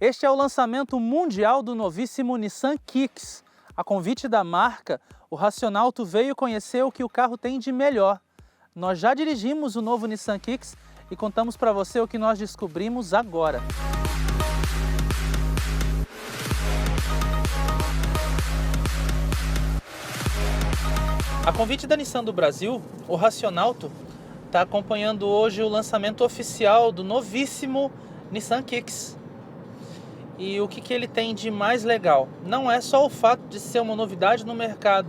Este é o lançamento mundial do novíssimo Nissan Kicks. A convite da marca, o Racionalto veio conhecer o que o carro tem de melhor. Nós já dirigimos o novo Nissan Kicks e contamos para você o que nós descobrimos agora. A convite da Nissan do Brasil, o Racionalto está acompanhando hoje o lançamento oficial do novíssimo Nissan Kicks. E o que ele tem de mais legal? Não é só o fato de ser uma novidade no mercado,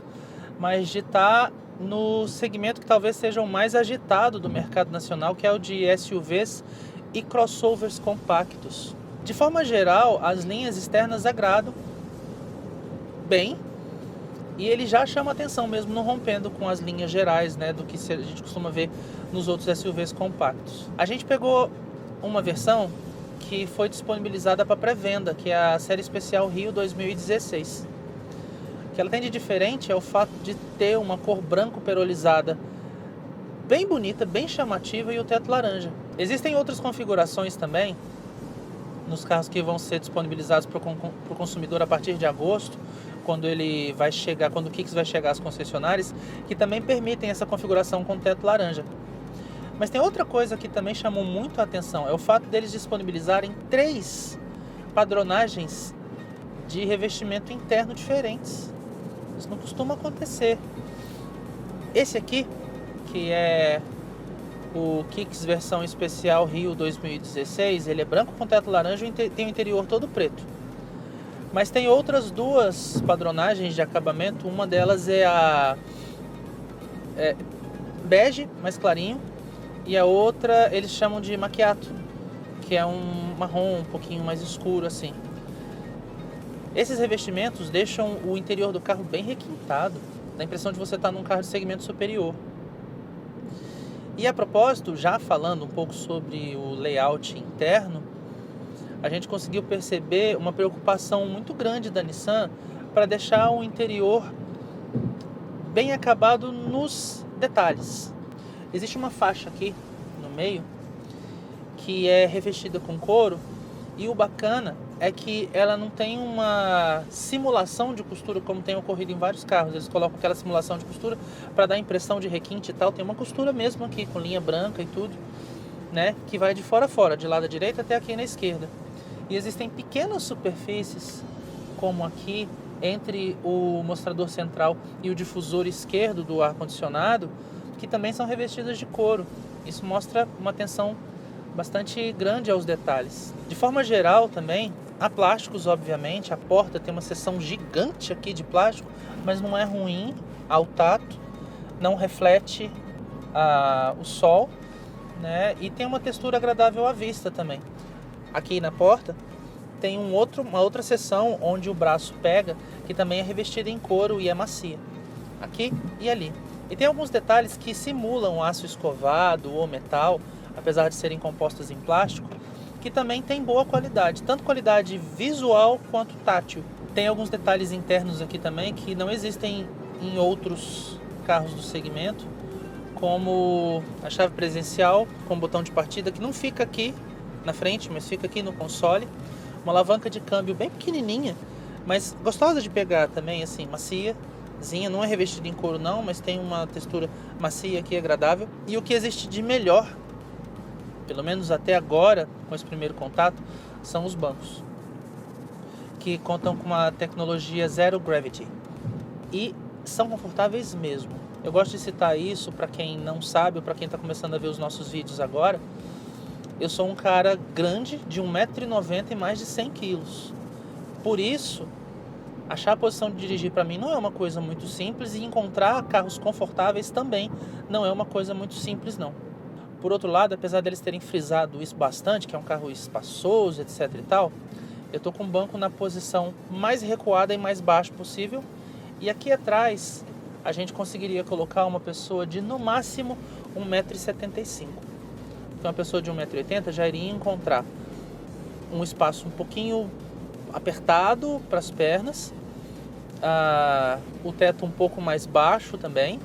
mas de estar no segmento que talvez seja o mais agitado do mercado nacional, que é o de SUVs e crossovers compactos. De forma geral, as linhas externas agradam bem e ele já chama atenção mesmo não rompendo com as linhas gerais, né, do que a gente costuma ver nos outros SUVs compactos. A gente pegou uma versão que foi disponibilizada para pré-venda, que é a série especial Rio 2016. O que ela tem de diferente é o fato de ter uma cor branco perolizada bem bonita, bem chamativa e o teto laranja. Existem outras configurações também nos carros que vão ser disponibilizados para o consumidor a partir de agosto, quando o Kicks vai chegar às concessionárias, que também permitem essa configuração com teto laranja. Mas tem outra coisa que também chamou muito a atenção, é o fato deles disponibilizarem 3 padronagens de revestimento interno diferentes. Isso não costuma acontecer. Esse aqui, que é o Kicks versão especial Rio 2016, ele é branco com teto laranja e tem o interior todo preto. Mas tem outras 2 padronagens de acabamento, uma delas é a bege, mais clarinho, e a outra eles chamam de macchiato, que é um marrom um pouquinho mais escuro assim. Esses revestimentos deixam o interior do carro bem requintado, dá a impressão de você estar num carro de segmento superior. E a propósito, já falando um pouco sobre o layout interno, a gente conseguiu perceber uma preocupação muito grande da Nissan para deixar o interior bem acabado nos detalhes. Existe uma faixa aqui no meio que é revestida com couro e o bacana é que ela não tem uma simulação de costura como tem ocorrido em vários carros. Eles colocam aquela simulação de costura para dar a impressão de requinte e tal. Tem uma costura mesmo aqui com linha branca e tudo, né? Que vai de fora a fora, de lado à direita até aqui na esquerda. E existem pequenas superfícies, como aqui, entre o mostrador central e o difusor esquerdo do ar-condicionado, que também são revestidas de couro. Isso mostra uma atenção bastante grande aos detalhes. De forma geral também, há plásticos, obviamente. A porta tem uma seção gigante aqui de plástico, mas não é ruim ao tato, não reflete o sol, né? E tem uma textura agradável à vista também. Aqui na porta tem uma outra seção onde o braço pega, que também é revestida em couro e é macia. Aqui e ali. E tem alguns detalhes que simulam aço escovado ou metal, apesar de serem compostos em plástico, que também tem boa qualidade, tanto qualidade visual quanto tátil. Tem alguns detalhes internos aqui também que não existem em outros carros do segmento, como a chave presencial com botão de partida, que não fica aqui na frente, mas fica aqui no console. Uma alavanca de câmbio bem pequenininha, mas gostosa de pegar também, assim, macia. Não é revestida em couro não, mas tem uma textura macia aqui, agradável. E o que existe de melhor, pelo menos até agora, com esse primeiro contato, são os bancos, que contam com uma tecnologia Zero Gravity e são confortáveis mesmo. Eu gosto de citar isso para quem não sabe ou para quem está começando a ver os nossos vídeos agora. Eu sou um cara grande, de 1,90 m e mais de 100 kg. Por isso, achar a posição de dirigir para mim não é uma coisa muito simples, e encontrar carros confortáveis também não é uma coisa muito simples não. Por outro lado, apesar deles terem frisado isso bastante, que é um carro espaçoso, etc e tal, eu estou com o banco na posição mais recuada e mais baixa possível, e aqui atrás a gente conseguiria colocar uma pessoa de no máximo 1,75 m. Então uma pessoa de 1,80 m já iria encontrar um espaço um pouquinho apertado para as pernas, o teto um pouco mais baixo também,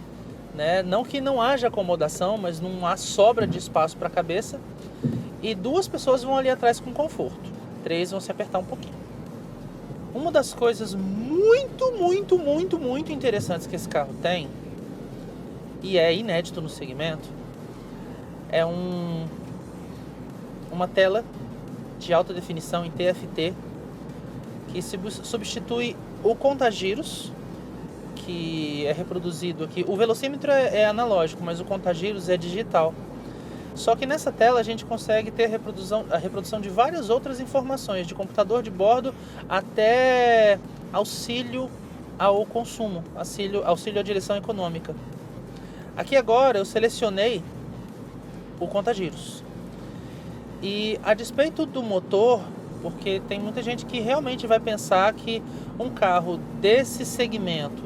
né? Não que não haja acomodação, mas não há sobra de espaço para a cabeça, e 2 pessoas vão ali atrás com conforto. três vão se apertar um pouquinho. Uma das coisas muito interessantes que esse carro tem, e é inédito no segmento, é uma tela de alta definição em TFT que substitui o contagiros, que é reproduzido aqui. O velocímetro é analógico, mas o contagiros é digital. Só que nessa tela a gente consegue ter a reprodução de várias outras informações, de computador de bordo até auxílio ao consumo, auxílio à direção econômica. Aqui agora eu selecionei o contagiros. E a despeito do motor, porque tem muita gente que realmente vai pensar que um carro desse segmento,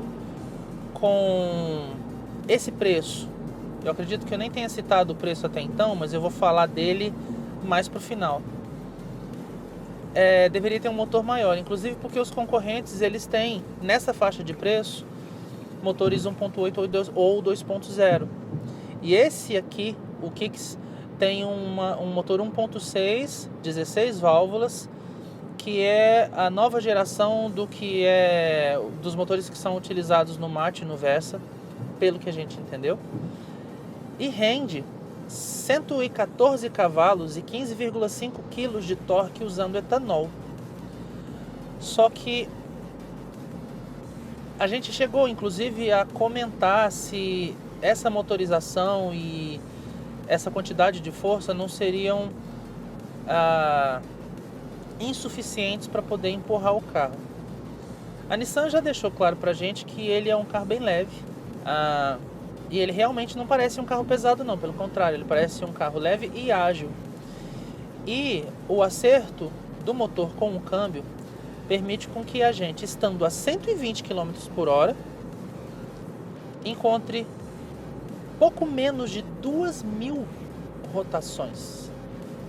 com esse preço, eu acredito que eu nem tenha citado o preço até então, mas eu vou falar dele mais pro final. Deveria ter um motor maior, inclusive porque os concorrentes eles têm, nessa faixa de preço, motores 1.8 ou 2.0. E esse aqui, o Kicks, tem um motor 1.6, 16 válvulas, que é a nova geração dos motores que são utilizados no Mate e no Versa, pelo que a gente entendeu. E rende 114 cavalos e 15,5 kg de torque usando etanol. Só que a gente chegou inclusive a comentar se essa motorização e essa quantidade de força não seriam insuficientes para poder empurrar o carro. A Nissan já deixou claro pra gente que ele é um carro bem leve. E ele realmente não parece um carro pesado não, pelo contrário, ele parece um carro leve e ágil. E o acerto do motor com o câmbio permite com que a gente, estando a 120 km por hora, encontre pouco menos de 2.000 rotações.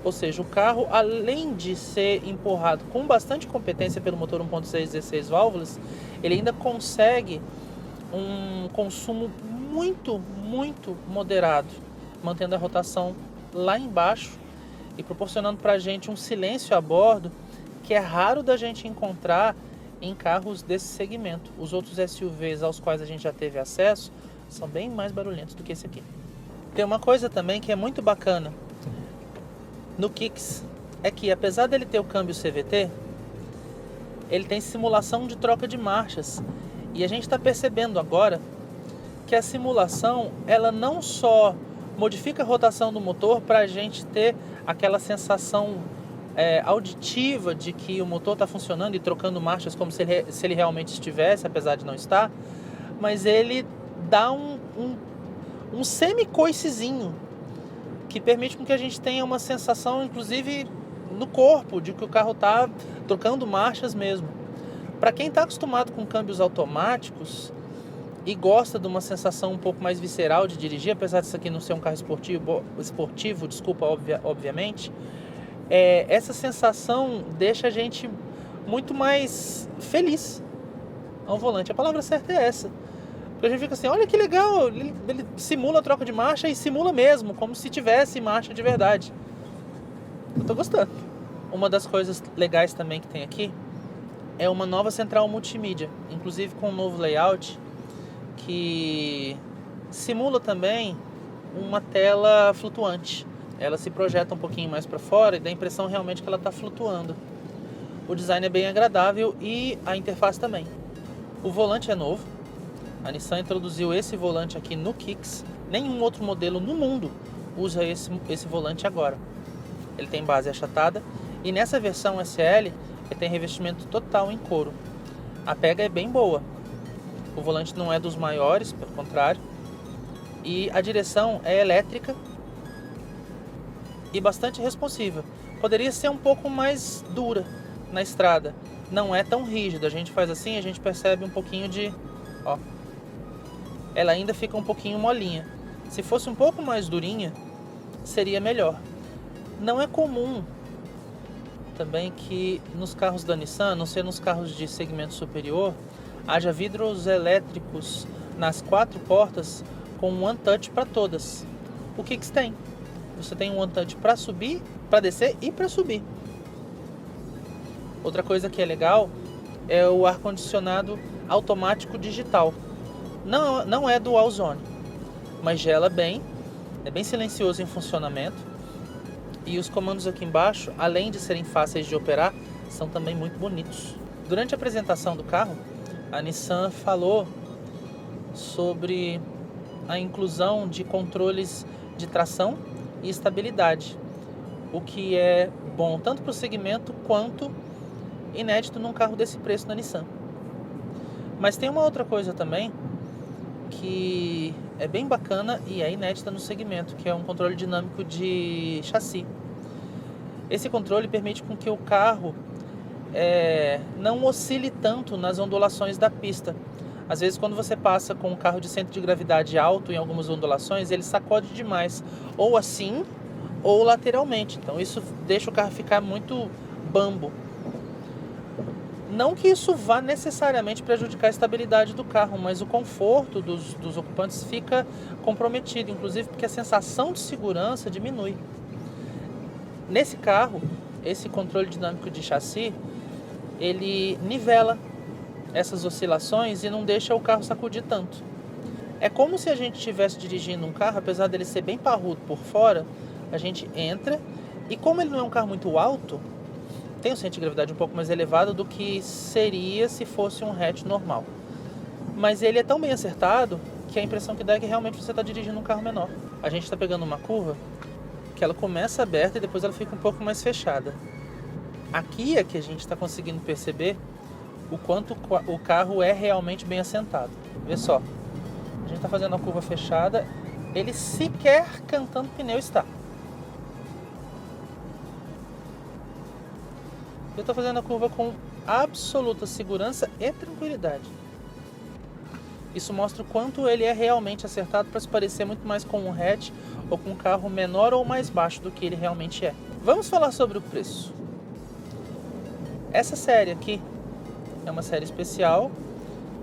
Ou seja, o carro, além de ser empurrado com bastante competência pelo motor 1.6 16 válvulas, ele ainda consegue um consumo muito moderado, mantendo a rotação lá embaixo e proporcionando para a gente um silêncio a bordo que é raro da gente encontrar em carros desse segmento. Os outros SUVs aos quais a gente já teve acesso são bem mais barulhentos do que esse aqui. Tem uma coisa também que é muito bacana no Kicks, é que apesar dele ter o câmbio CVT, ele tem simulação de troca de marchas. E a gente está percebendo agora que a simulação, ela não só modifica a rotação do motor para a gente ter aquela sensação auditiva de que o motor está funcionando e trocando marchas como se ele realmente estivesse, apesar de não estar, mas ele dá um semi-coicezinho que permite com que a gente tenha uma sensação, inclusive no corpo, de que o carro está trocando marchas mesmo. Para quem está acostumado com câmbios automáticos e gosta de uma sensação um pouco mais visceral de dirigir, apesar disso aqui não ser um carro esportivo, obviamente, essa sensação deixa a gente muito mais feliz ao volante. A palavra certa é essa. Porque a gente fica assim, olha que legal, ele simula a troca de marcha e simula mesmo, como se tivesse marcha de verdade. Eu tô gostando. Uma das coisas legais também que tem aqui é uma nova central multimídia, inclusive com um novo layout que simula também uma tela flutuante. Ela se projeta um pouquinho mais para fora e dá a impressão realmente que ela está flutuando. O design é bem agradável e a interface também. O volante é novo. A Nissan introduziu esse volante aqui no Kicks. Nenhum outro modelo no mundo usa esse volante agora. Ele tem base achatada e nessa versão SL ele tem revestimento total em couro. A pega é bem boa. O volante não é dos maiores, pelo contrário. E a direção é elétrica e bastante responsiva. Poderia ser um pouco mais dura na estrada. Não é tão rígida. A gente faz assim, a gente percebe um pouquinho de... Ó, ela ainda fica um pouquinho molinha. Se fosse um pouco mais durinha, seria melhor. Não é comum também que nos carros da Nissan, a não ser nos carros de segmento superior, haja vidros elétricos nas 4 portas com um One Touch para todas. O Kicks tem. Você tem um One Touch para subir, para descer e para subir. Outra coisa que é legal é o ar-condicionado automático digital. Não é dual zone, mas gela bem, é bem silencioso em funcionamento. E os comandos aqui embaixo, além de serem fáceis de operar, são também muito bonitos. Durante a apresentação do carro, a Nissan falou sobre a inclusão de controles de tração e estabilidade, o que é bom tanto para o segmento quanto inédito num carro desse preço da Nissan. Mas tem uma outra coisa também que é bem bacana e é inédita no segmento, que é um controle dinâmico de chassi. Esse controle permite com que o carro não oscile tanto nas ondulações da pista. Às vezes, quando você passa com um carro de centro de gravidade alto em algumas ondulações, ele sacode demais, ou assim, ou lateralmente. Então isso deixa o carro ficar muito bambo. Não que isso vá necessariamente prejudicar a estabilidade do carro, mas o conforto dos ocupantes fica comprometido, inclusive porque a sensação de segurança diminui. Nesse carro, esse controle dinâmico de chassi, ele nivela essas oscilações e não deixa o carro sacudir tanto. É como se a gente estivesse dirigindo um carro, apesar dele ser bem parrudo por fora, a gente entra e como ele não é um carro muito alto, tem um centro de gravidade um pouco mais elevado do que seria se fosse um hatch normal. Mas ele é tão bem acertado que a impressão que dá é que realmente você está dirigindo um carro menor. A gente está pegando uma curva que ela começa aberta e depois ela fica um pouco mais fechada. Aqui é que a gente está conseguindo perceber o quanto o carro é realmente bem assentado. Vê só, a gente está fazendo a curva fechada, ele sequer cantando pneu está. Eu estou fazendo a curva com absoluta segurança e tranquilidade. Isso mostra o quanto ele é realmente acertado para se parecer muito mais com um hatch ou com um carro menor ou mais baixo do que ele realmente é. Vamos falar sobre o preço. Essa série aqui é uma série especial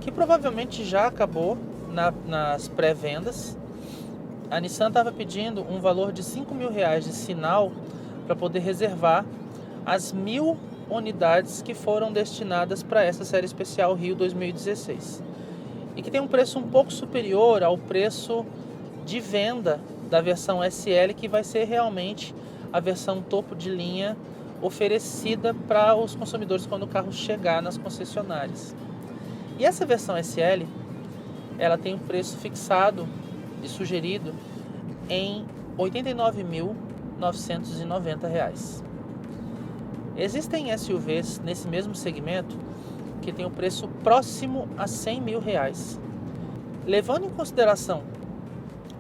que provavelmente já acabou nas pré-vendas. A Nissan estava pedindo um valor de R$5.000 de sinal para poder reservar as 1.000 unidades que foram destinadas para essa série especial Rio 2016 e que tem um preço um pouco superior ao preço de venda da versão SL, que vai ser realmente a versão topo de linha oferecida para os consumidores quando o carro chegar nas concessionárias. E essa versão SL, ela tem um preço fixado e sugerido em R$ 89.990. Existem SUVs nesse mesmo segmento que tem um preço próximo a R$100.000. Levando em consideração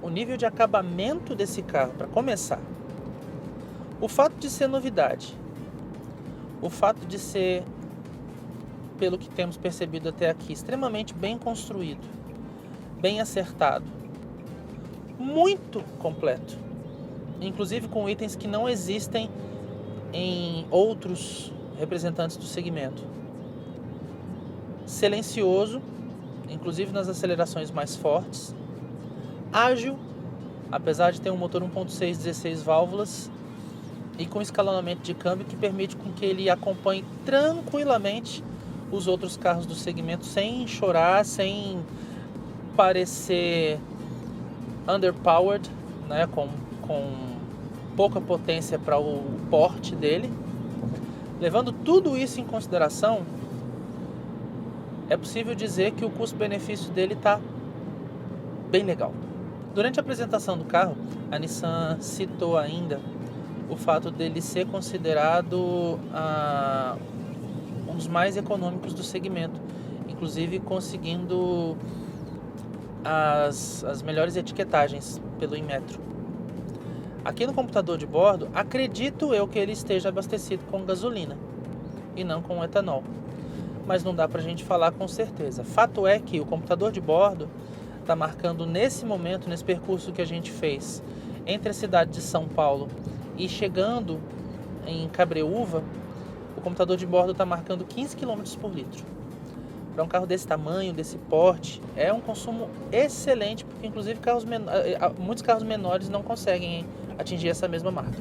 o nível de acabamento desse carro, para começar, o fato de ser novidade, o fato de ser, pelo que temos percebido até aqui, extremamente bem construído, bem acertado, muito completo, inclusive com itens que não existem em outros representantes do segmento. Silencioso, inclusive nas acelerações mais fortes. Ágil, apesar de ter um motor 1.6 16 válvulas e com escalonamento de câmbio que permite com que ele acompanhe tranquilamente os outros carros do segmento sem chorar, sem parecer underpowered, né, com pouca potência para o porte dele. Levando tudo isso em consideração, é possível dizer que o custo-benefício dele está bem legal. Durante a apresentação do carro, a Nissan citou ainda o fato dele ser considerado um dos mais econômicos do segmento, inclusive conseguindo as melhores etiquetagens pelo Inmetro. Aqui no computador de bordo, acredito eu que ele esteja abastecido com gasolina e não com etanol, mas não dá pra gente falar com certeza. Fato é que o computador de bordo está marcando nesse momento, nesse percurso que a gente fez entre a cidade de São Paulo e chegando em Cabreúva, o computador de bordo está marcando 15 km por litro. Para um carro desse tamanho, desse porte, é um consumo excelente, porque inclusive muitos carros menores não conseguem atingir essa mesma marca.